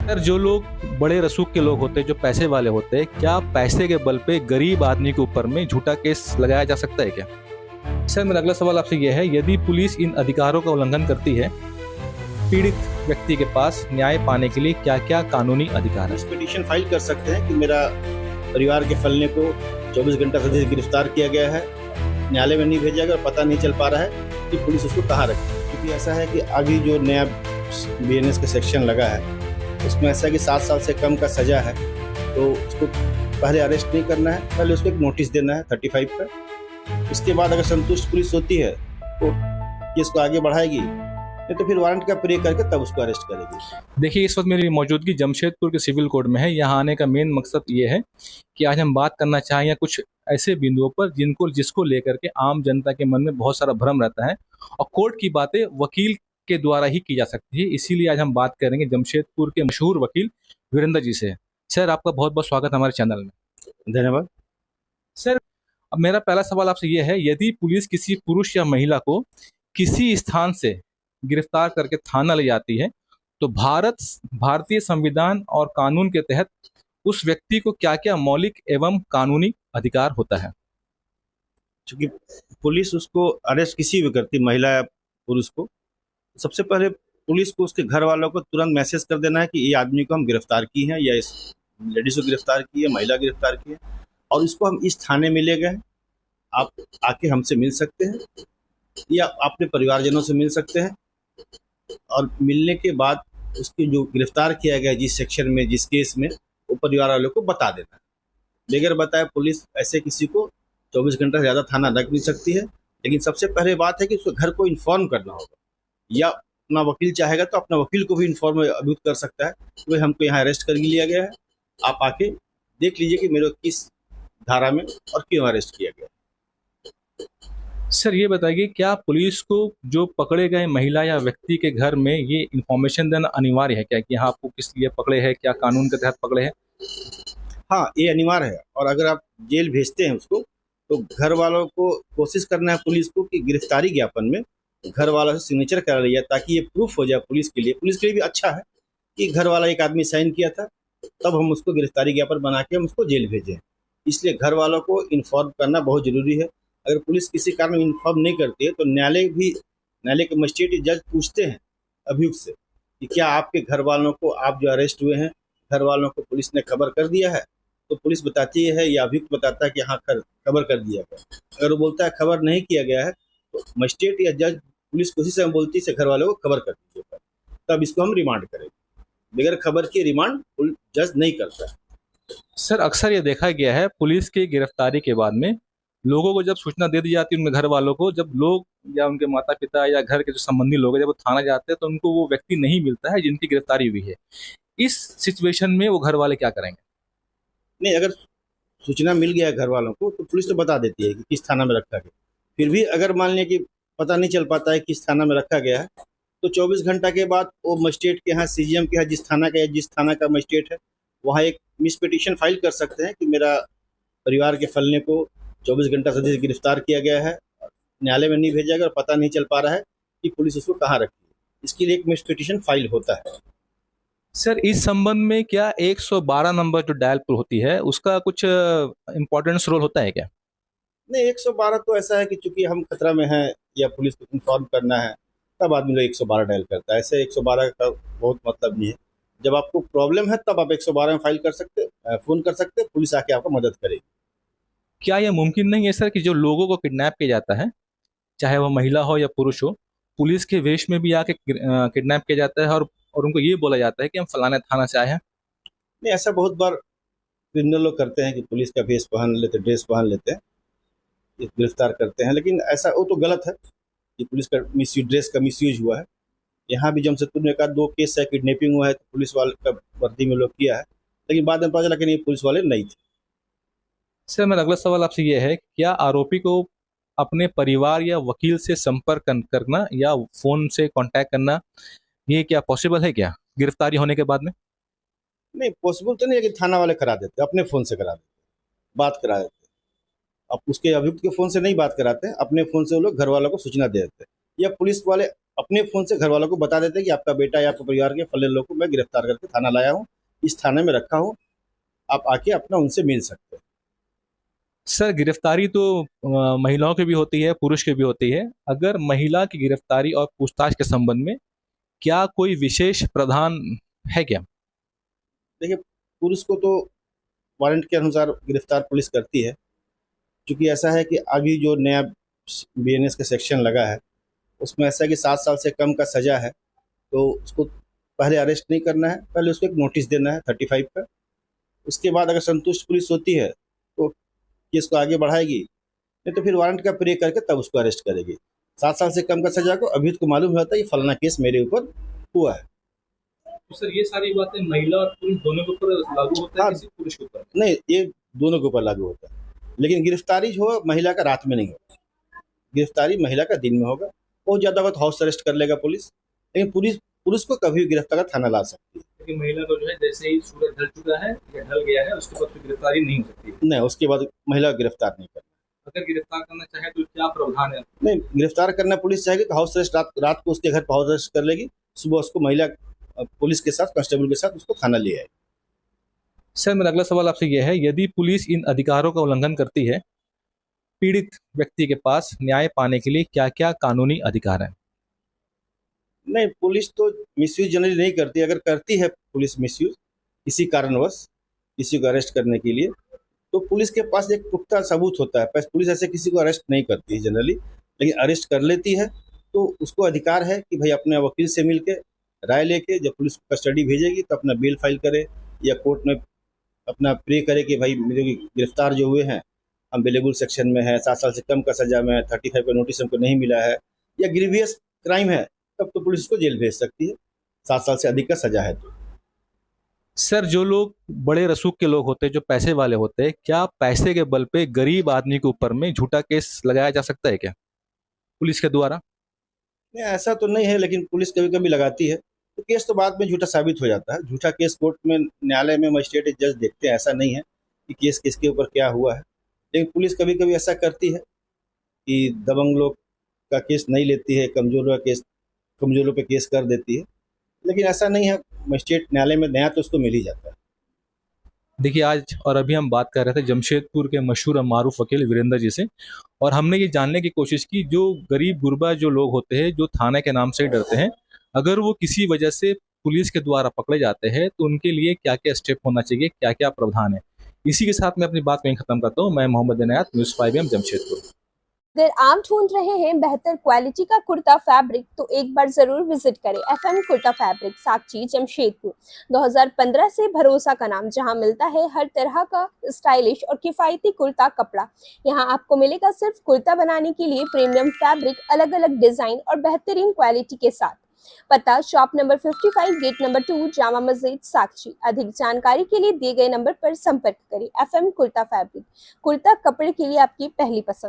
यार जो लोग बड़े रसूख के लोग होते हैं, जो पैसे वाले होते हैं, क्या पैसे के बल पे गरीब आदमी के ऊपर में झूठा केस लगाया जा सकता है क्या? सर मेरा अगला सवाल आपसे यह है, यदि पुलिस इन अधिकारों का उल्लंघन करती है, पीड़ित व्यक्ति के पास न्याय पाने के लिए क्या क्या कानूनी अधिकार है? पिटीशन फाइल कर सकते हैं कि मेरा परिवार के फलने को 24 घंटा से गिरफ्तार किया गया है, न्यायालय में नहीं भेजा गया और पता नहीं चल पा रहा है कि पुलिस उसको कहाँ रखे। क्योंकि ऐसा है कि अभी जो नया बीएनएस का सेक्शन लगा है उसमें ऐसा है कि 7 साल से कम का सजा है, तो उसको पहले अरेस्ट नहीं करना है, पहले उसको एक नोटिस देना है 35 का। उसके बाद अगर संतुष्ट पुलिस होती है तो केस को आगे बढ़ाएगी, नहीं तो फिर वारंट का प्रे करके तब उसको अरेस्ट करेगी। देखिए, इस वक्त मेरी मौजूदगी जमशेदपुर के सिविल कोर्ट में है। यहाँ आने का मेन मकसद ये है कि आज हम बात करना चाहें कुछ ऐसे बिंदुओं पर जिसको लेकर के आम जनता के मन में बहुत सारा भ्रम रहता है और कोर्ट की बातें वकील के द्वारा ही की जा सकती है। इसीलिए आज हम बात करेंगे जमशेदपुर के मशहूर वकील वीरेंद्र जी से। सर आपका बहुत बहुत स्वागत हमारे चैनल में। धन्यवाद। सर अब मेरा पहला सवाल आपसे यह है, यदि पुलिस किसी पुरुष या महिला को किसी स्थान से गिरफ्तार करके थाना ले जाती है तो भारतीय संविधान और कानून के तहत उस व्यक्ति को क्या क्या मौलिक एवं कानूनी अधिकार होता है? क्योंकि पुलिस उसको अरेस्ट किसी भी करती, महिला या पुरुष को, सबसे पहले पुलिस को उसके घर वालों को तुरंत मैसेज कर देना है कि ये आदमी को हम गिरफ्तार की हैं या इस लेडीज को गिरफ्तार की है, महिला गिरफ्तार की है और इसको हम इस थाने में ले गए, आप आके हमसे मिल सकते हैं या अपने परिवारजनों से मिल सकते हैं। और मिलने के बाद उसकी जो गिरफ्तार किया गया जिस सेक्शन में, जिस केस में, वो परिवार वालों को बता देना है। बगैर बताए पुलिस ऐसे किसी को 24 घंटा से ज़्यादा थाना रख नहीं सकती है। लेकिन सबसे पहले बात है कि उसको घर को इन्फॉर्म करना होगा, या अपना वकील चाहेगा तो अपना वकील को भी इन्फॉर्म अभियुक्त कर सकता है कि भाई हमको यहाँ अरेस्ट कर लिया गया है, आप आके देख लीजिए कि मेरे किस धारा में और क्यों अरेस्ट किया गया। सर ये बताइए, क्या पुलिस को जो पकड़े गए महिला या व्यक्ति के घर में ये इन्फॉर्मेशन देना अनिवार्य है क्या कि यहाँ आपको किस लिए पकड़े हैं, क्या कानून के तहत पकड़े हैं? हाँ, ये अनिवार्य है। और अगर आप जेल भेजते हैं उसको तो घर वालों को कोशिश करना है पुलिस को कि गिरफ्तारी ज्ञापन में घर वालों से सिग्नेचर करा लिया, ताकि ये प्रूफ हो जाए पुलिस के लिए भी अच्छा है कि घर वाला एक आदमी साइन किया था, तब हम उसको गिरफ्तारी ज्ञापन बना के हम उसको जेल भेजें। इसलिए घर वालों को इन्फॉर्म करना बहुत जरूरी है। अगर पुलिस किसी कारण इन्फॉर्म नहीं करती है तो न्यायालय के मजिस्ट्रेट जज पूछते हैं अभियुक्त से कि क्या आपके घर वालों को, आप जो अरेस्ट हुए हैं, घर वालों को पुलिस ने खबर कर दिया है? तो पुलिस बताती है या अभियुक्त बताता है कि हाँ खबर कर दिया गया। अगर वो बोलता है खबर नहीं किया गया है तो मजिस्ट्रेट या जज पुलिस कोशिश से बोलती है घर वालों को खबर कर दीजिए, तब इसको हम रिमांड करेंगे। बगैर खबर के रिमांड जज नहीं करता है। सर अक्सर ये देखा गया है, पुलिस की गिरफ्तारी के बाद में लोगों को जब सूचना दे दी जाती है, उनके घर वालों को, जब लोग या उनके माता पिता या घर के जो संबंधी लोग हैं जब वो थाना जाते हैं तो उनको वो व्यक्ति नहीं मिलता है जिनकी गिरफ्तारी हुई है। इस सिचुएशन में वो घर वाले क्या करेंगे? नहीं, अगर सूचना मिल गया घर वालों को तो पुलिस तो बता देती है कि किस थाना में रखा गया। फिर भी अगर मान लिया कि पता नहीं चल पाता है किस थाना में रखा गया है तो 24 घंटा के बाद वो मजिस्ट्रेट के यहाँ, सीजीएम के यहाँ, जिस थाना का मजिस्ट्रेट है वहाँ एक मिस पिटीशन फाइल कर सकते हैं कि मेरा परिवार के फलने को 24 घंटा से गिरफ्तार किया गया है, न्यायालय में नहीं भेजा गया और पता नहीं चल पा रहा है कि पुलिस उसको कहाँ रखी है। इसके लिए एक मिस पिटीशन फाइल होता है। सर इस संबंध में क्या 112 नंबर जो डायल पर होती है उसका कुछ इम्पोर्टेंस रोल होता है क्या? नहीं, 112 तो ऐसा है कि चूंकि हम खतरा में हैं या पुलिस को इन्फॉर्म करना है तब आदमी लोग 112 डायल करता है। ऐसे 112 का बहुत मतलब नहीं है। जब आपको प्रॉब्लम है तब आप 112 में फाइल कर सकते, फ़ोन कर सकते, पुलिस आके आपको मदद करेगी। क्या यह मुमकिन नहीं है सर कि जो लोगों को किडनैप किया जाता है, चाहे वह महिला हो या पुरुष हो, पुलिस के वेश में भी आके किडनैप किया जाता है और उनको ये बोला जाता है कि हम फलाने थाना से आए हैं? नहीं, ऐसा बहुत बार क्रिमिनल लोग करते हैं कि पुलिस का ड्रेस पहन लेते हैं, गिरफ्तार करते हैं। लेकिन ऐसा वो तो गलत है कि पुलिस का ड्रेस का मिसयूज हुआ है। यहाँ भी जमशेदपुर में 1-2 केस है, किडनैपिंग हुआ है तो पुलिस वाले का वर्दी में लोग किया है, लेकिन बाद में पता चला कि नहीं, पुलिस वाले नहीं थे। सर मेरा अगला सवाल आपसे यह है, क्या आरोपी को अपने परिवार या वकील से संपर्क करना या फोन से कांटेक्ट करना, ये क्या पॉसिबल है क्या गिरफ्तारी होने के बाद में? नहीं, पॉसिबल तो नहीं है कि थाना वाले करा देते, अपने फ़ोन से करा देते, बात करा देते। अब उसके अभियुक्त के फ़ोन से नहीं बात कराते हैं, अपने फ़ोन से वो लोग घर वालों को सूचना दे देते हैं। या पुलिस वाले अपने फ़ोन से घर वालों को बता देते हैं कि आपका बेटा या आपके परिवार के फलाने लोग को मैं गिरफ्तार करके थाना लाया हूँ, इस थाने में रखा हूँ, आप आके अपना उनसे मिल सकते हैं। सर गिरफ्तारी तो महिलाओं की भी होती है, पुरुष की भी होती है। अगर महिला की गिरफ्तारी और पूछताछ के संबंध में क्या कोई विशेष प्रावधान है क्या? देखिए, पुरुष को तो वारंट के अनुसार गिरफ्तार पुलिस करती है, क्योंकि ऐसा है कि अभी जो नया बीएनएस का सेक्शन लगा है, उसमें ऐसा है कि 7 साल से कम का सज़ा है, तो उसको पहले अरेस्ट नहीं करना है, पहले उसको एक नोटिस देना है 35 का। उसके बाद अगर संतुष्ट पुलिस होती है, तो केस को आगे बढ़ाएगी, नहीं तो फिर वारंट का प्रे करके तब उसको अरेस्ट करेगी। 7 साल से कम का सज़ा को अभियुक्त को मालूम होता है, ये फलाना केस मेरे ऊपर हुआ है। तो सर ये सारी बातें महिला और पुरुष दोनों के ऊपर लागू होता है हाँ। कि सिर्फ पुरुष के ऊपर? नहीं, ये दोनों के ऊपर लागू होता है, लेकिन गिरफ्तारी जो है महिला का रात में नहीं होगा, गिरफ्तारी महिला का दिन में होगा। बहुत ज़्यादा होगा तो हाउस अरेस्ट कर लेगा पुलिस, लेकिन पुलिस पुरुष को कभी भी गिरफ्तार कर थाना ला सकती है। लेकिन महिला को जो है जैसे ही सूरज ढल चुका है या ढल गया है उसके बाद फिर गिरफ्तारी नहीं हो सकती है। नहीं, उसके बाद महिला को गिरफ्तार नहीं करना। अगर गिरफ्तार करना चाहे तो क्या प्रावधान है? नहीं, गिरफ्तार करना पुलिस चाहेगी तो हाउस अरेस्ट रात को उसके घर पर हाउस अरेस्ट कर लेगी, सुबह उसको महिला पुलिस के साथ, कांस्टेबल के साथ उसको थाना ले आएगी। सर मेरा अगला सवाल आपसे यह है, यदि पुलिस इन अधिकारों का उल्लंघन करती है, पीड़ित व्यक्ति के पास न्याय पाने के लिए क्या क्या कानूनी अधिकार हैं? नहीं, पुलिस तो मिसयूज जनरली नहीं करती। अगर करती है पुलिस मिसयूज किसी कारणवश किसी को अरेस्ट करने के लिए, तो पुलिस के पास एक पुख्ता सबूत होता है। पुलिस ऐसे किसी को अरेस्ट नहीं करती है जनरली, लेकिन अरेस्ट कर लेती है तो उसको अधिकार है कि भाई अपने वकील से मिल के राय लेके जब पुलिस कस्टडी भेजेगी तो अपना बेल फाइल करे या कोर्ट में अपना प्रे करे कि भाई मेरे गिरफ्तार जो हुए हैं हम बेलेबल सेक्शन में है, 7 साल से कम का सजा में है, 35 का नोटिस हमको नहीं मिला है या ग्रीवियस क्राइम है, तब तो पुलिस को जेल भेज सकती है, 7 साल से अधिक का सजा है तो। सर जो लोग बड़े रसूख के लोग होते हैं, जो पैसे वाले होते हैं, क्या पैसे के बल पे गरीब आदमी के ऊपर में झूठा केस लगाया जा सकता है क्या पुलिस के द्वारा? नहीं, ऐसा तो नहीं है, लेकिन पुलिस कभी कभी लगाती है तो केस तो बाद में झूठा साबित हो जाता है। झूठा केस कोर्ट में, न्यायालय में मजिस्ट्रेट जज देखते हैं, ऐसा नहीं है कि केस किसके ऊपर क्या हुआ है। लेकिन पुलिस कभी कभी ऐसा करती है कि दबंग लोग का केस नहीं लेती है, कमजोरों पे केस कर देती है, लेकिन ऐसा नहीं है। मजिस्ट्रेट न्यायालय में नया तो उसको मिल ही जाता है। देखिए आज और अभी हम बात कर रहे थे जमशेदपुर के मशहूर और मारूफ वकील वीरेंद्र जी से, और हमने ये जानने की कोशिश की जो गरीब गुरबा जो लोग होते हैं, जो थाने के नाम से ही डरते हैं, अगर वो किसी वजह से पुलिस के द्वारा पकड़े जाते हैं तो उनके लिए क्या क्या स्टेप होना चाहिए, क्या क्या प्रावधान है। इसी के साथ मैं अपनी बात कहीं खत्म करता हूँ। मैं मोहम्मद इनायत, न्यूज़ 5 जमशेदपुर। अगर आप ढूंढ रहे हैं बेहतर क्वालिटी का कुर्ता फैब्रिक तो एक बार जरूर विजिट करें एफएम कुर्ता फैब्रिक, साक्षी, जमशेदपुर। 2015 से भरोसा का नाम, जहां मिलता है हर तरह का स्टाइलिश और किफायती कुर्ता कपड़ा। यहां आपको मिलेगा सिर्फ कुर्ता बनाने के लिए प्रीमियम फैब्रिक, अलग अलग डिजाइन और बेहतरीन क्वालिटी के साथ। पता shop number 55, gate number 2, Jama Masjid, Sakshi. अधिक जानकारी के लिए दिए गए नंबर पर संपर्क करें। एफएम कुर्ता फैब्रिक, कुर्ता कपड़े के लिए आपकी पहली पसंद।